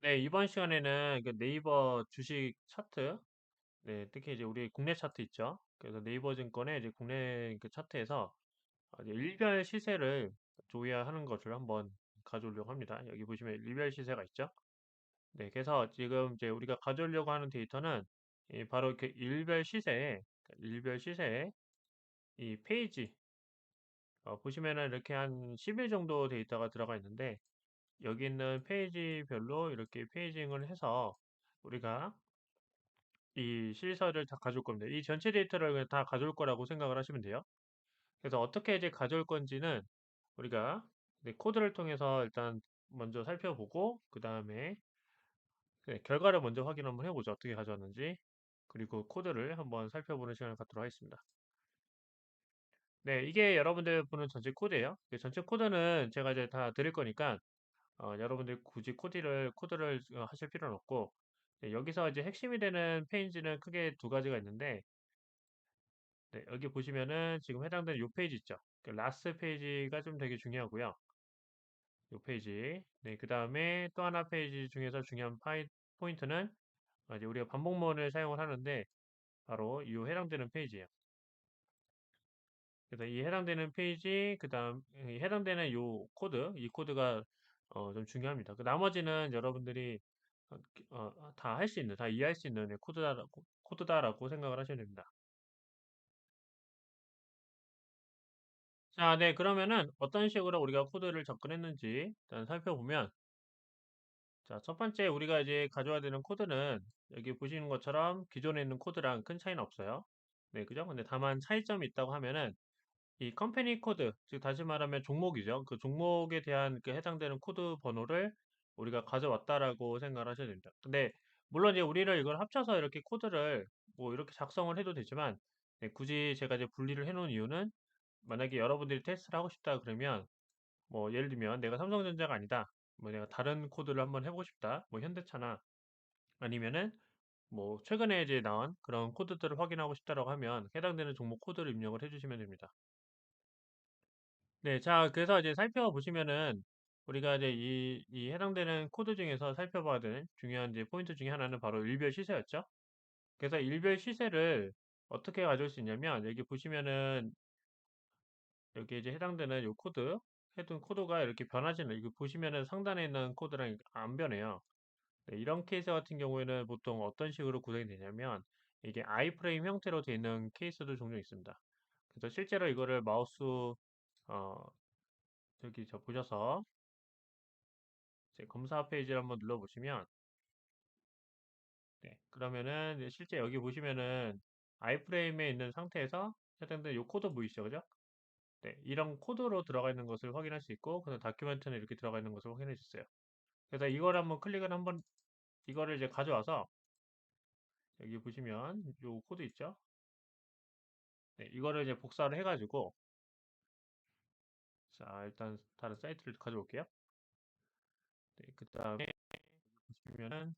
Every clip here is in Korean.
네, 이번 시간에는 그 네이버 주식 차트, 네, 특히 이제 우리 국내 차트 있죠. 그래서 네이버 증권의 이제 국내 그 차트에서 이제 일별 시세를 조회하는 것을 한번 가져오려고 합니다. 여기 보시면 일별 시세가 있죠. 네, 그래서 지금 이제 우리가 가져오려고 하는 데이터는 바로 이렇게 일별 시세에 이 페이지, 보시면은 이렇게 한 10일 정도 데이터가 들어가 있는데, 여기 있는 페이지별로 이렇게 페이징을 해서 우리가 이 실사를 다 가져올 겁니다. 이 전체 데이터를 그냥 다 가져올 거라고 생각을 하시면 돼요. 그래서 어떻게 이제 가져올 건지는 우리가 이제 코드를 통해서 일단 먼저 살펴보고, 그 다음에 결과를 먼저 확인 한번 해보죠. 어떻게 가져왔는지. 그리고 코드를 한번 살펴보는 시간을 갖도록 하겠습니다. 네, 이게 여러분들 보는 전체 코드예요. 전체 코드는 제가 이제 다 드릴 거니까 여러분들 굳이 코드를 하실 필요는 없고, 네, 여기서 이제 핵심이 되는 페이지는 크게 두 가지가 있는데, 네, 여기 보시면은 지금 해당되는 요 페이지 있죠. 그 라스트 페이지가 좀 되게 중요하고요. 요 페이지. 네, 그 다음에 또 하나 페이지 중에서 중요한 포인트는 이제 우리가 반복문을 사용을 하는데 바로 이 해당되는 페이지예요. 그래서 이 해당되는 페이지, 그 다음 해당되는 요 코드, 이 코드가 좀 중요합니다. 그 나머지는 여러분들이 다 할 수 있는, 다 이해할 수 있는 코드다라고 생각을 하셔야 됩니다. 자, 네, 그러면은 어떤 식으로 우리가 코드를 접근했는지 일단 살펴보면, 자, 첫 번째 우리가 이제 가져와야 되는 코드는 여기 보시는 것처럼 기존에 있는 코드랑 큰 차이는 없어요. 네, 그죠? 근데 다만 차이점이 있다고 하면은 이 컴퍼니 코드, 즉 다시 말하면 종목이죠. 그 종목에 대한 그 해당되는 코드 번호를 우리가 가져왔다라고 생각을 하셔야 됩니다. 근데 물론 이제 우리를 이걸 합쳐서 이렇게 코드를 뭐 이렇게 작성을 해도 되지만, 네, 굳이 제가 이제 분리를 해놓은 이유는 만약에 여러분들이 테스트를 하고 싶다 그러면 뭐 예를 들면 내가 삼성전자가 아니다. 뭐 내가 다른 코드를 한번 해보고 싶다. 뭐 현대차나 아니면은 뭐 최근에 이제 나온 그런 코드들을 확인하고 싶다라고 하면 해당되는 종목 코드를 입력을 해주시면 됩니다. 네, 자, 그래서 이제 살펴보시면은 우리가 이제 이 해당되는 코드 중에서 살펴봐야 되는 중요한 이제 포인트 중에 하나는 바로 일별 시세였죠. 그래서 일별 시세를 어떻게 가져올 수 있냐면 여기 보시면은 여기 이제 해당되는 요 해둔 코드가 이렇게 변하지는 이거 보시면은 상단에 있는 코드랑 안 변해요. 네, 이런 케이스 같은 경우에는 보통 어떤 식으로 구성이 되냐면 이게 아이프레임 형태로 되어 있는 케이스도 종종 있습니다. 그래서 실제로 이거를 마우스 어, 저기 저 보셔서 이제 검사 페이지를 한번 눌러보시면, 네, 그러면은 이제 실제 여기 보시면은 아이프레임에 있는 상태에서 해당되는 요 코드 보이시죠, 그죠? 네, 이런 코드로 들어가 있는 것을 확인할 수 있고, 그다음 다큐멘트는 이렇게 들어가 있는 것을 확인해 주세요. 그래서 이걸 한번 클릭을 한번 이거를 이제 가져와서 여기 보시면 요 코드 있죠? 네, 이거를 이제 복사를 해가지고, 자, 일단 다른 사이트를 가져올게요. 네, 그 다음에 보시면은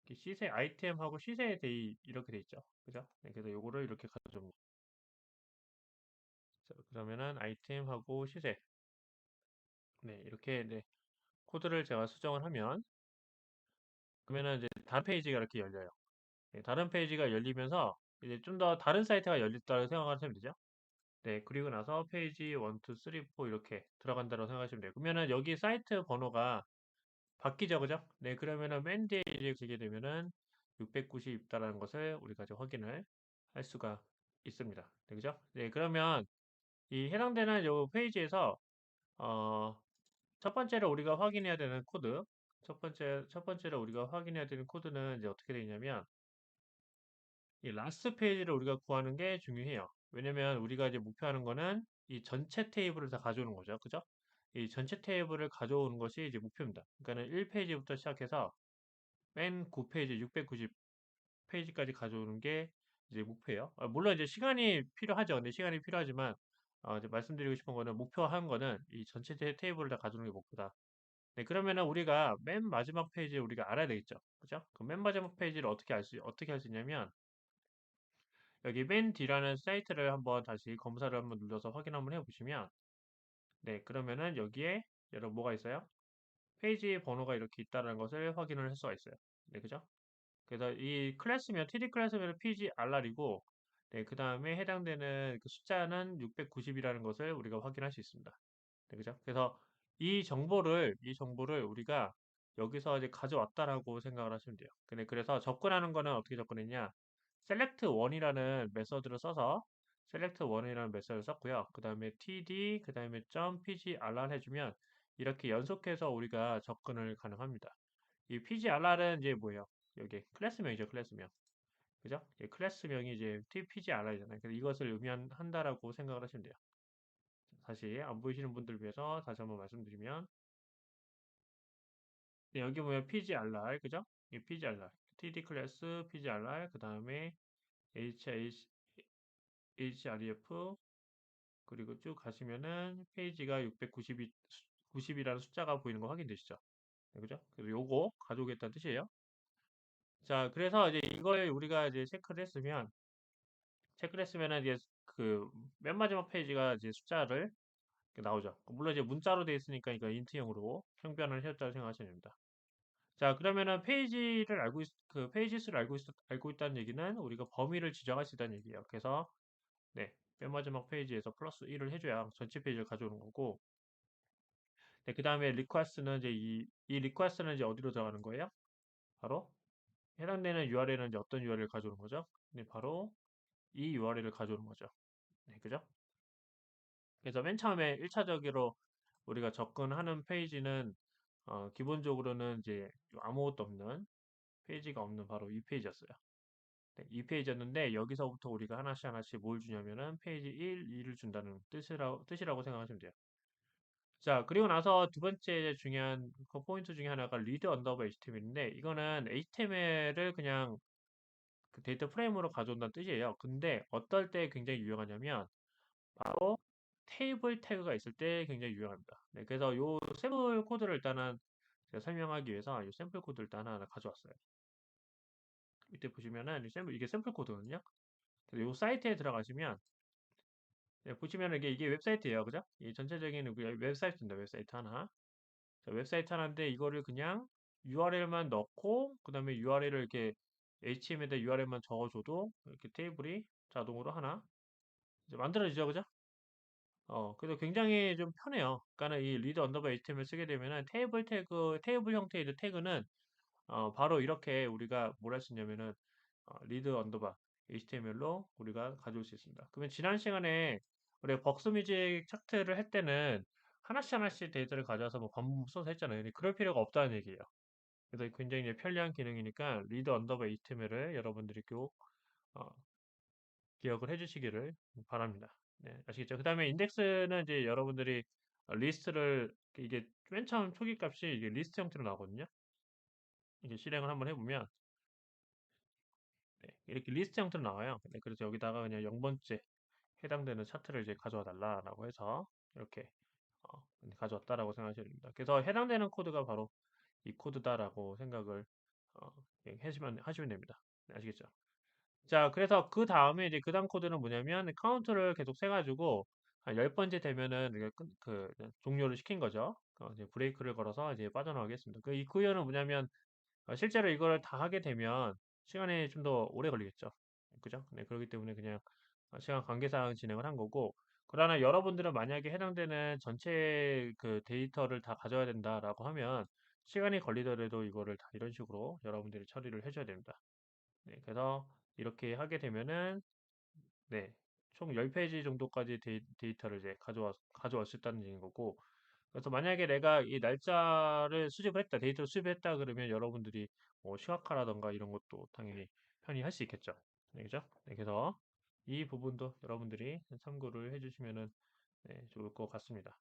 이렇게 시세 아이템하고 시세 데이 이렇게 돼 있죠. 그죠? 네, 그래서 요거를 이렇게 가져옵니다. 자, 그러면은 아이템하고 시세. 네, 이렇게 네, 코드를 제가 수정을 하면 그러면은 이제 다른 페이지가 이렇게 열려요. 네, 다른 페이지가 열리면서 이제 좀 더 다른 사이트가 열렸다고 생각하시면 되죠. 네, 그리고 나서 페이지 1, 2, 3, 4 이렇게 들어간다고 생각하시면 돼요. 그러면은 여기 사이트 번호가 바뀌죠, 그죠? 네, 그러면은 맨 뒤에 이제 지게 되면은 690 있다라는 것을 우리가 이제 확인을 할 수가 있습니다. 네, 그죠? 네, 그러면 이 해당되는 요 페이지에서 어, 첫 번째로 우리가 확인해야 되는 코드, 첫 번째로 우리가 확인해야 되는 코드는 이제 어떻게 되냐면 이 라스트 페이지를 우리가 구하는 게 중요해요. 왜냐면 우리가 이제 목표하는 거는 이 전체 테이블을 다 가져오는 거죠, 그죠? 이 전체 테이블을 가져오는 것이 이제 목표입니다. 그러니까는 1페이지부터 시작해서 맨 9페이지, 690 페이지까지 가져오는 게 이제 목표예요. 물론 이제 시간이 필요하죠. 근데 시간이 필요하지만 이제 말씀드리고 싶은 거는 목표한 거는 이 전체 테이블을 다 가져오는 게 목표다. 네, 그러면은 우리가 맨 마지막 페이지를 우리가 알아야 되겠죠. 그죠? 그 맨 마지막 페이지를 어떻게 할 수 있냐면 여기 맨 뒤라는 사이트를 한번 다시 검사를 한번 눌러서 확인 한번 해보시면 네, 그러면은 여기에 여러분 뭐가 있어요? 페이지 번호가 이렇게 있다는 것을 확인을 할 수가 있어요. 네, 그죠? 그래서 이 클래스면, TD 클래스면 PGRR이고, 네, 그 다음에 해당되는 그 숫자는 690이라는 것을 우리가 확인할 수 있습니다. 네, 그죠? 그래서 이 정보를 우리가 여기서 이제 가져왔다라고 생각을 하시면 돼요. 근데 그래서 접근하는 거는 어떻게 접근했냐? select1이라는 메서드를 써서 select1이라는 메서드를 썼고요. 그 다음에 td, 그 다음에 .pgrr 해주면 이렇게 연속해서 우리가 접근을 가능합니다. 이 pgr은 이제 뭐예요? 여기 클래스명이죠, 클래스명. 그죠? 이 클래스명이 이제 pgr이잖아요. 그래서 이것을 의미한다라고 생각을 하시면 돼요. 다시 안 보이시는 분들 위해서 다시 한번 말씀드리면, 네, 여기 보면 pgrr, 그죠? 이 pgrr, td 클래스 pgrr, 그 다음에 href, 그리고 쭉 가시면은 페이지가 690이라는 숫자가 보이는 거 확인되시죠? 네, 그죠? 그래서 요거 가져오겠다는 뜻이에요. 자, 그래서 이제 이걸 우리가 이제 체크를 했으면은 이제 그 맨 마지막 페이지가 이제 숫자를 이렇게 나오죠. 물론 이제 문자로 되어 있으니까 이거 인트형으로 형변을 해줬다고 생각하시면 됩니다. 자, 그러면은 그 페이지 수를 알고 있다는 얘기는 우리가 범위를 지정할 수 있다는 얘기예요. 그래서, 네, 맨 마지막 페이지에서 플러스 1을 해줘야 전체 페이지를 가져오는 거고, 네, 그 다음에 리퀘스트는 이제 이 리퀘스트는 이제 어디로 들어가는 거예요? 바로 해당되는 URL은 이제 어떤 URL을 가져오는 거죠? 네, 바로 이 URL을 가져오는 거죠. 네, 그죠? 그래서 맨 처음에 1차적으로 우리가 접근하는 페이지는 기본적으로는 이제 아무것도 없는 페이지가 없는 바로 이 페이지였어요. 네, 이 페이지였는데 여기서부터 우리가 하나씩 하나씩 뭘 주냐면은 페이지 1, 2를 준다는 뜻이라고 생각하시면 돼요. 자, 그리고 나서 두 번째 중요한 그 포인트 중에 하나가 리드 언더바 HTML인데 이거는 HTML을 그냥 그 데이터 프레임으로 가져온다는 뜻이에요. 근데 어떨 때 굉장히 유용하냐면 바로 테이블 태그가 있을 때 굉장히 유용합니다. 네, 그래서 요 샘플 코드를 일단은 제가 설명하기 위해서 이 샘플 코드를 일단 하나 가져왔어요. 밑에 보시면은 이게 샘플 코드거든요. 그래서 요 사이트에 들어가시면 네, 보시면 이게 웹사이트예요. 그죠? 이 전체적인 웹사이트입니다. 웹사이트 하나. 자, 웹사이트 하나인데 이거를 그냥 URL만 넣고 그 다음에 URL을 이렇게 HTML에다 URL만 적어줘도 이렇게 테이블이 자동으로 하나 이제 만들어지죠. 그죠? 그래서 굉장히 좀 편해요. 그러니까 이 리드 언더바 HTML 쓰게 되면은 테이블 형태의 이 태그는 바로 이렇게 우리가 뭘 할 수 있냐면은 리드 언더바 HTML로 우리가 가져올 수 있습니다. 그러면 지난 시간에 우리가 벅스 뮤직 차트를 할 때는 하나씩 하나씩 데이터를 가져와서 뭐 반복 써서 했잖아요. 근데 그럴 필요가 없다는 얘기예요. 그래서 굉장히 이제 편리한 기능이니까 리드 언더바 HTML을 여러분들이 꼭 어, 기억을 해주시기를 바랍니다. 네, 아시겠죠? 그 다음에 인덱스는 이제 여러분들이 리스트를 이게 맨 처음 초기 값이 이게 리스트 형태로 나오거든요. 이게 실행을 한번 해보면 네, 이렇게 리스트 형태로 나와요. 네, 그래서 여기다가 그냥 0번째 해당되는 차트를 이제 가져와 달라라고 해서 이렇게 가져왔다라고 생각하시면 됩니다. 그래서 해당되는 코드가 바로 이 코드다라고 생각을 어, 하시면 됩니다. 네, 아시겠죠? 자, 그래서 그 다음에 이제 그 다음 코드는 뭐냐면 카운트를 계속 세가지고 한 10번째 되면은 이게 종료를 시킨 거죠. 이제 브레이크를 걸어서 이제 빠져나가겠습니다. 이 구현은 뭐냐면 실제로 이걸 다 하게 되면 시간이 좀 더 오래 걸리겠죠. 그죠? 네, 그렇기 때문에 그냥 시간 관계상 진행을 한 거고, 그러나 여러분들은 만약에 해당되는 전체 그 데이터를 다 가져야 된다라고 하면 시간이 걸리더라도 이거를 다 이런 식으로 여러분들이 처리를 해줘야 됩니다. 네, 그래서 이렇게 하게 되면은 네, 총 10페이지 정도까지 데이터를 이제 가져올 수 있다는 얘기인 거고, 그래서 만약에 내가 이 날짜를 수집을 했다, 데이터를 수집했다 그러면 여러분들이 뭐 시각화라던가 이런 것도 당연히 편히 할 수 있겠죠. 네, 그죠? 네, 그래서 이 부분도 여러분들이 참고를 해주시면은 네, 좋을 것 같습니다.